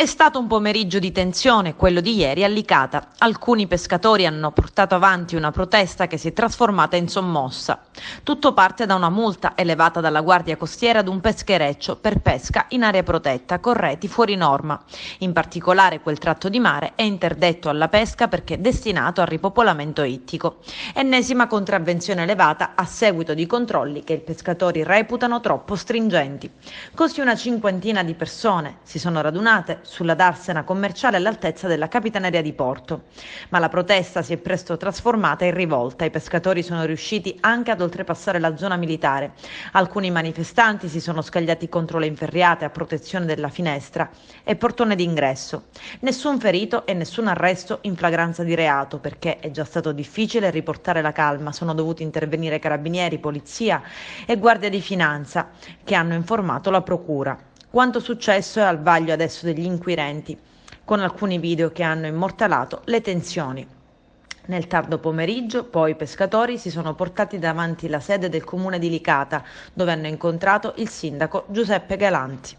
È stato un pomeriggio di tensione, quello di ieri a Licata. Alcuni pescatori hanno portato avanti una protesta che si è trasformata in sommossa. Tutto parte da una multa elevata dalla Guardia Costiera ad un peschereccio per pesca in area protetta con reti fuori norma. In particolare quel tratto di mare è interdetto alla pesca perché è destinato al ripopolamento ittico. Ennesima contravvenzione elevata a seguito di controlli che i pescatori reputano troppo stringenti. Così una cinquantina di persone si sono radunate sulla darsena commerciale all'altezza della Capitaneria di Porto. Ma la protesta si è presto trasformata in rivolta. I pescatori sono riusciti anche ad oltrepassare la zona militare. Alcuni manifestanti si sono scagliati contro le inferriate a protezione della finestra e portone d'ingresso. Nessun ferito e nessun arresto in flagranza di reato, perché è già stato difficile riportare la calma. Sono dovuti intervenire carabinieri, polizia e guardia di finanza, che hanno informato la procura. Quanto successo è al vaglio adesso degli inquirenti, con alcuni video che hanno immortalato le tensioni. Nel tardo pomeriggio, poi, i pescatori si sono portati davanti la sede del comune di Licata, dove hanno incontrato il sindaco Giuseppe Galanti.